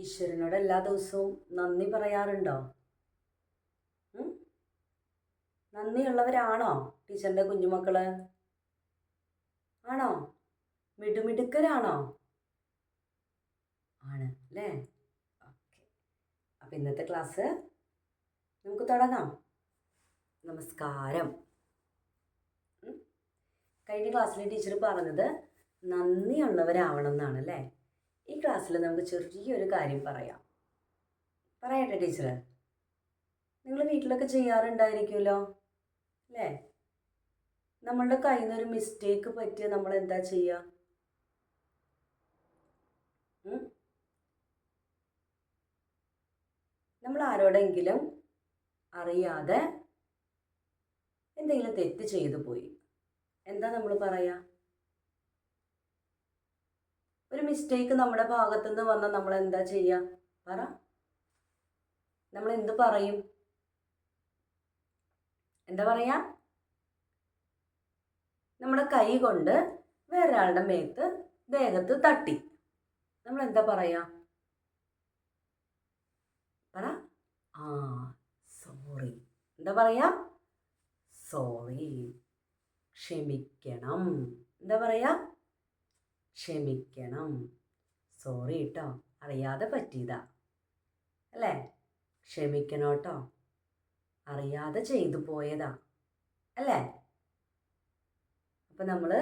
ഈശ്വരനോട് എല്ലാ ദിവസവും നന്ദി പറയാറുണ്ടോ? ഉം? നന്ദിയുള്ളവരാണോ ടീച്ചറിൻ്റെ കുഞ്ഞുമക്കള്? ആണോ? മിടുമിടുക്കരാണോ? ആണ് അല്ലേ? ഓക്കെ. അപ്പം ഇന്നത്തെ ക്ലാസ് നമുക്ക് തുടങ്ങാം. നമസ്കാരം. കഴിഞ്ഞ ക്ലാസ്സിൽ ടീച്ചർ പറഞ്ഞത് നന്ദിയുള്ളവരാവണം എന്നാണ് അല്ലേ? ഈ ക്ലാസ്സിൽ നമുക്ക് ചെറിയൊരു കാര്യം പറയാം. പറയട്ടെ ടീച്ചർ? നിങ്ങൾ വീട്ടിലൊക്കെ ചെയ്യാറുണ്ടായിരിക്കുമല്ലോ അല്ലേ? നമ്മളുടെ കയ്യിൽ നിന്നൊരു മിസ്റ്റേക്ക് പറ്റിയ നമ്മൾ എന്താ ചെയ്യുക? നമ്മൾ ആരോടെങ്കിലും അറിയാതെ എന്തെങ്കിലും തെറ്റ് ചെയ്തു പോയി, എന്താ നമ്മൾ പറയുക? ഒരു മിസ്റ്റേക്ക് നമ്മുടെ ഭാഗത്തുനിന്ന് വന്നാൽ നമ്മൾ എന്താ ചെയ്യുക? പറ. നമ്മൾ എന്ത് പറയും? എന്താ പറയാ? നമ്മുടെ കൈ കൊണ്ട് വേറൊരാളുടെ ദേഹത്ത് തട്ടി, നമ്മൾ എന്താ പറയാ? പറ. ആ, സോറി. എന്താ പറയാ? സോറി. ക്ഷമിക്കണം. എന്താ പറയാ? ക്ഷമിക്കണം. സോറി കേട്ടോ, അറിയാതെ പറ്റിയതാ അല്ലേ? ക്ഷമിക്കണം കേട്ടോ, അറിയാതെ ചെയ്തു പോയതാ അല്ലേ? അപ്പം നമ്മൾ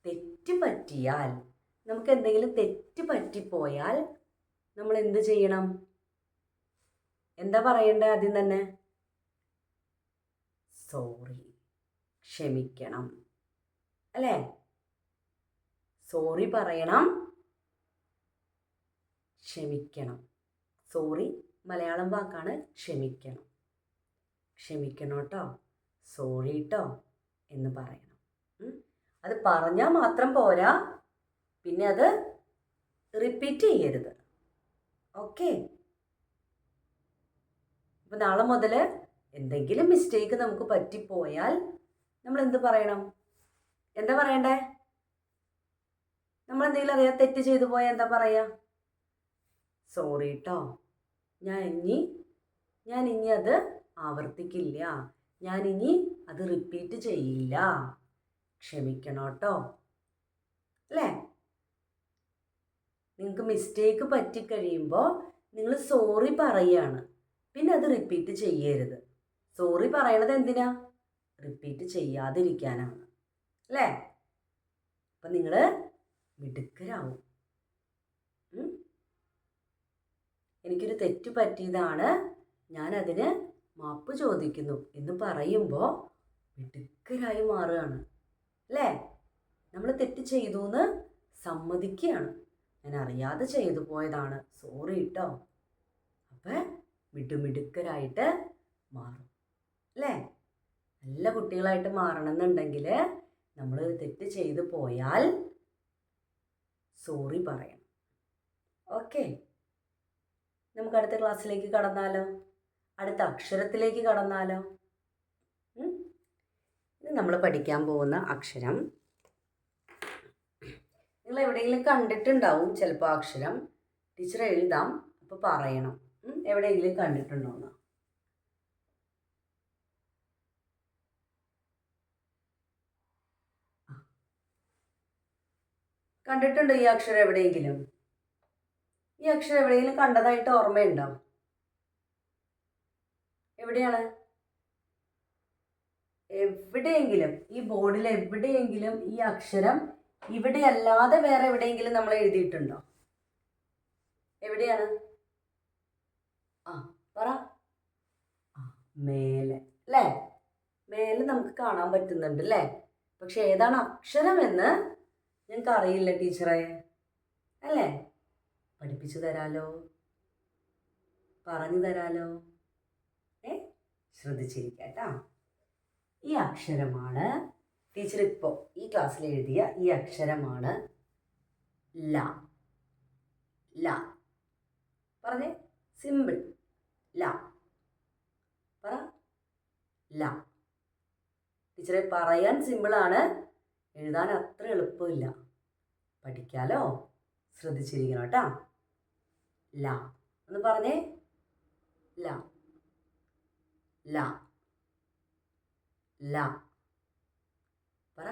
തെറ്റ് പറ്റിയാൽ, നമുക്ക് എന്തെങ്കിലും തെറ്റ് പറ്റിപ്പോയാൽ നമ്മൾ എന്ത് ചെയ്യണം? എന്താ പറയണ്ടേ ആദ്യം തന്നെ? സോറി, ക്ഷമിക്കണം അല്ലേ? സോറി പറയണം, ക്ഷമിക്കണം. സോറി മലയാളം വാക്കാണ് ക്ഷമിക്കണം. ക്ഷമിക്കണം കേട്ടോ, സോറി കേട്ടോ എന്ന് പറയണം. അത് പറഞ്ഞാൽ മാത്രം പോരാ, പിന്നെ അത് റിപ്പീറ്റ് ചെയ്യരുത്. ഓക്കെ? അപ്പം നാളെ മുതൽ എന്തെങ്കിലും മിസ്റ്റേക്ക് നമുക്ക് പറ്റിപ്പോയാൽ നമ്മൾ എന്ത് പറയണം? എന്താ പറയണ്ടേ? നമ്മൾ എന്തെങ്കിലും അറിയാം തെറ്റ് ചെയ്തു പോയാൽ എന്താ പറയാ? സോറി കേട്ടോ, ഞാൻ ഇനി അത് ആവർത്തിക്കില്ല, ഞാൻ ഇനി അത് റിപ്പീറ്റ് ചെയ്യില്ല, ക്ഷമിക്കണം കേട്ടോ അല്ലേ? നിങ്ങൾക്ക് മിസ്റ്റേക്ക് പറ്റിക്കഴിയുമ്പോൾ നിങ്ങൾ സോറി പറയുകയാണ്, പിന്നെ അത് റിപ്പീറ്റ് ചെയ്യരുത്. സോറി പറയണത് എന്തിനാ? റിപ്പീറ്റ് ചെയ്യാതിരിക്കാനാണ് അല്ലേ? അപ്പം നിങ്ങൾ മിടുക്കരാവും. എനിക്കൊരു തെറ്റ് പറ്റിയതാണ്, ഞാനതിന് മാപ്പ് ചോദിക്കുന്നു എന്ന് പറയുമ്പോൾ മിടുക്കരായി മാറുകയാണ് അല്ലേ? നമ്മൾ തെറ്റ് ചെയ്തു എന്ന് സമ്മതിക്കുകയാണ്, ഞാൻ അറിയാതെ ചെയ്തു പോയതാണ്, സോറി കേട്ടോ. അപ്പം മിടുമിടുക്കരായിട്ട് മാറും അല്ലേ? നല്ല കുട്ടികളായിട്ട് മാറണമെന്നുണ്ടെങ്കിൽ നമ്മൾ തെറ്റ് ചെയ്തു പോയാൽ സോറി പറയണം. ഓക്കെ, നമുക്ക് അടുത്ത ക്ലാസ്സിലേക്ക് കടന്നാലോ? അടുത്ത അക്ഷരത്തിലേക്ക് കടന്നാലോ? ഇത് നമ്മൾ പഠിക്കാൻ പോകുന്ന അക്ഷരം നിങ്ങൾ എവിടെയെങ്കിലും കണ്ടിട്ടുണ്ടാവും ചിലപ്പോൾ. അക്ഷരം ടീച്ചർ എഴുതാം, അപ്പോൾ പറയണം എവിടെയെങ്കിലും കണ്ടിട്ടുണ്ടോന്ന്. കണ്ടിട്ടുണ്ടോ ഈ അക്ഷരം എവിടെയെങ്കിലും? ഈ അക്ഷരം എവിടെയെങ്കിലും കണ്ടതായിട്ട് ഓർമ്മയുണ്ടോ? എവിടെയാണ്? എവിടെയെങ്കിലും ഈ ബോർഡിൽ എവിടെയെങ്കിലും ഈ അക്ഷരം ഇവിടെ അല്ലാതെ വേറെ എവിടെയെങ്കിലും നമ്മൾ എഴുതിയിട്ടുണ്ടോ? എവിടെയാണ്? ആ, പറ. മേലെ അല്ലേ? മേലെ നമുക്ക് കാണാൻ പറ്റുന്നുണ്ട് അല്ലേ? പക്ഷെ ഏതാണ് അക്ഷരം എന്ന് ഞങ്ങൾക്ക് അറിയില്ല ടീച്ചറെ അല്ലേ? പഠിപ്പിച്ചു തരാലോ, പറഞ്ഞു തരാലോ. ശ്രദ്ധിച്ചിരിക്കട്ടോ. ഈ അക്ഷരമാണ് ടീച്ചർ ഇപ്പോൾ ഈ ക്ലാസ്സിൽ എഴുതിയ ഈ അക്ഷരമാണ് ല. ല പറഞ്ഞേ, സിമ്പിൾ. ല പറ. ല. ടീച്ചറെ പറയാൻ സിമ്പിളാണ്, എഴുതാൻ അത്ര എളുപ്പമില്ല. പഠിക്കാലോ, ശ്രദ്ധിച്ചിരിക്കണം കേട്ടോ. ല. ഒന്ന് പറഞ്ഞേ. ല ല ല. പറ.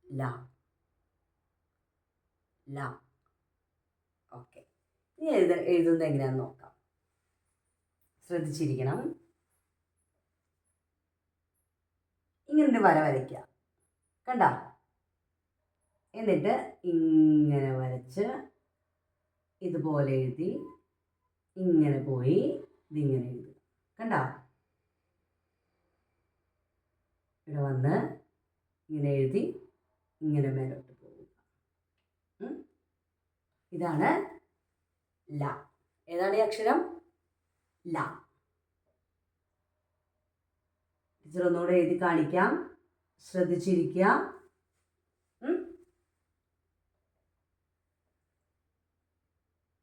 ല ല. ഓക്കെ. ഇനി എഴുതുന്നത് എങ്ങനെയാണെന്ന് നോക്കാം. ശ്രദ്ധിച്ചിരിക്കണം. ഇങ്ങനൊരു വര വരയ്ക്കുക. കണ്ട? എന്നിട്ട് ഇങ്ങനെ വരച്ച് ഇതുപോലെ എഴുതി ഇങ്ങനെ പോയി ഇതിങ്ങനെ എഴുതുക. കണ്ട? ഇവിടെ വന്ന് ഇങ്ങനെ എഴുതി ഇങ്ങനെ മേലോട്ട് പോവുക. ഇതാണ് ല. ഏതാണ് ഈ അക്ഷരം? ല. ടീച്ചർ ഒന്നുകൂടെ എഴുതി കാണിക്കാം. ശ്രദ്ധിച്ചിരിക്കുക.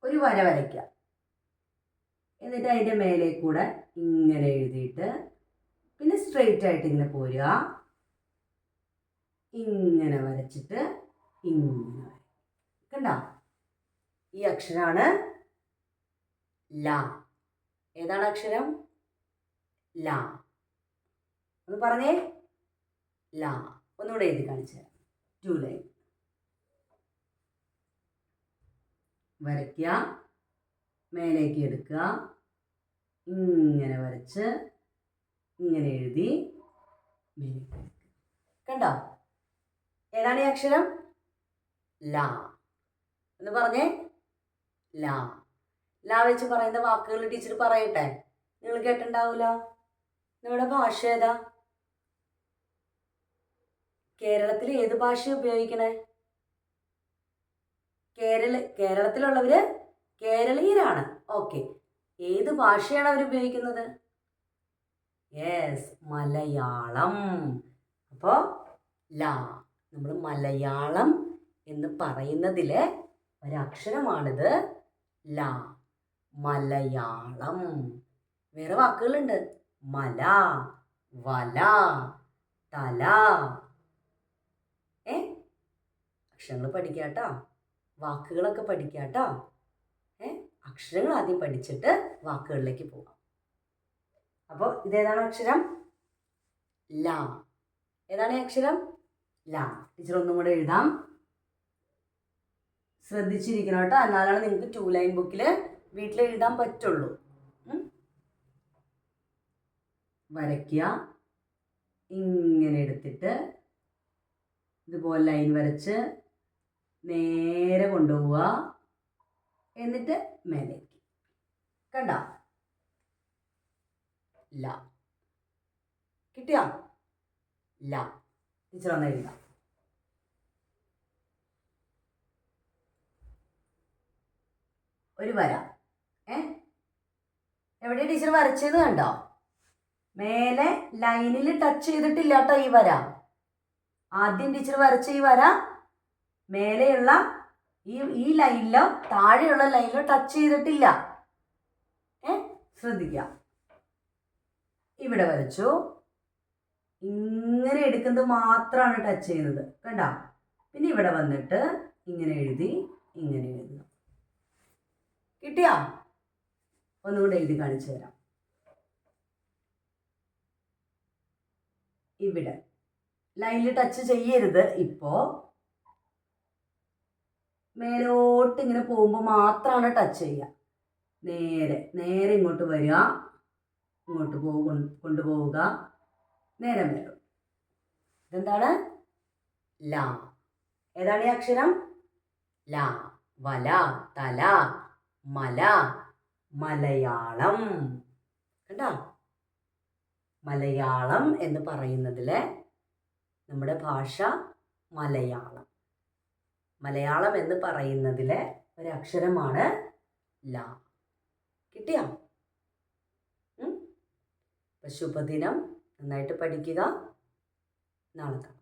ഒരു വര വരയ്ക്കുക. എന്നിട്ട് അതിൻ്റെ മേലെ കൂടെ ഇങ്ങനെ എഴുതിയിട്ട് പിന്നെ സ്ട്രെയിറ്റ് ആയിട്ട് ഇങ്ങനെ പോരുക. ഇങ്ങനെ വരച്ചിട്ട് ഇങ്ങനെ. കണ്ട? ഈ അക്ഷരമാണ് ല. ഏതാണ് അക്ഷരം? ല. ഒന്ന് പറഞ്ഞേ. ല. ഒന്നുകൂടെ എഴുതി കാണിച്ചു തരാം. 2 ലൈൻ വരയ്ക്കുക. മേലേക്ക് എടുക്കുക. ഇങ്ങനെ വരച്ച് ഇങ്ങനെ എഴുതി മേലേക്ക് എടുക്കുക. കണ്ടോ? ഏതാണ് ഈ അക്ഷരം? ല. എന്ന് പറഞ്ഞേ. ല. ല വെച്ച് പറയുന്ന വാക്കുകൾ ടീച്ചർ പറയട്ടെ. നിങ്ങൾ കേട്ടിട്ടുണ്ടാവൂലോ. നമ്മുടെ ഭാഷ ഏതാ? കേരളത്തിൽ ഏത് ഭാഷ ഉപയോഗിക്കണേ? കേരളത്തിലുള്ളവര് കേരളീയരാണ്. ഓക്കെ. ഏത് ഭാഷയാണ് അവർ ഉപയോഗിക്കുന്നത്? യെസ്, മലയാളം. അപ്പോൾ ല. നമ്മൾ മലയാളം എന്ന് പറയുന്നതിലെ ഒരക്ഷരമാണിത് ല. മലയാളം. വേറെ വാക്കുകളുണ്ട്. മല, വല, തല. അക്ഷരങ്ങൾ പഠിക്കാട്ടോ. വാക്കുകളൊക്കെ പഠിക്കാട്ടോ. അക്ഷരങ്ങൾ ആദ്യം പഠിച്ചിട്ട് വാക്കുകളിലേക്ക് പോകാം. അപ്പോൾ ഇതേതാണ് അക്ഷരം? ല. ഏതാണ് ഈ അക്ഷരം? ല. ടീച്ചർ ഒന്നും കൂടെ എഴുതാം. ശ്രദ്ധിച്ചിരിക്കണം കേട്ടോ. എന്നാലാണ് നിങ്ങൾക്ക് 2 ലൈൻ ബുക്കിൽ വീട്ടിൽ എഴുതാൻ പറ്റുള്ളൂ. വരയ്ക്കുക. ഇങ്ങനെ എടുത്തിട്ട് ഇതുപോലെ ലൈൻ വരച്ച് നേരെ കൊണ്ടുപോവുക. എന്നിട്ട് മേലേക്ക്. കണ്ട? ല. കിട്ടിയോ? ല. ടീച്ചർ ഒന്ന് എഴുതാം. ഒരു വര. എവിടെ ടീച്ചർ വരച്ചത് കണ്ടോ? മേലെ ലൈനിൽ ടച്ച് ചെയ്തിട്ടില്ല കേട്ടോ ഈ വര. ആദ്യം ടീച്ചർ വരച്ച ഈ വര മേലെയുള്ള ഈ ലൈനിലോ താഴെയുള്ള ലൈനിലോ ടച്ച് ചെയ്തിട്ടില്ല. ശ്രദ്ധിക്കുക. ഇവിടെ വരച്ചു. ഇങ്ങനെ എടുക്കുന്നത് മാത്രമാണ് ടച്ച് ചെയ്യുന്നത്. കണ്ട? പിന്നെ ഇവിടെ വന്നിട്ട് ഇങ്ങനെ എഴുതി ഇങ്ങനെ എഴുതുക. കിട്ടിയോ? ഒന്നുകൂടെ എഴുതി കാണിച്ചു തരാം. ഇവിടെ ലൈനിൽ ടച്ച് ചെയ്യരുത്. ഇപ്പോൾ മേലോട്ട് ഇങ്ങനെ പോകുമ്പോൾ മാത്രമാണ് ടച്ച് ചെയ്യുക. നേരെ നേരെ ഇങ്ങോട്ട് വരിക. ഇങ്ങോട്ട് കൊണ്ടുപോവുക. നേരെ മേലോട്ട്. ഇതെന്താണ്? ല. ഏതാണ് ഈ അക്ഷരം? ല. വല, തല, മല, മലയാളം. കണ്ടോ? മലയാളം എന്ന് പറയുന്നതിലെ നമ്മുടെ ഭാഷ മലയാളം. മലയാളം എന്ന് പറയുന്നതിലെ ഒരക്ഷരമാണ് ല. കിട്ടിയോ? ശുഭദിനം. നന്നായിട്ട് പഠിക്കുക. നാളെ കാണാം.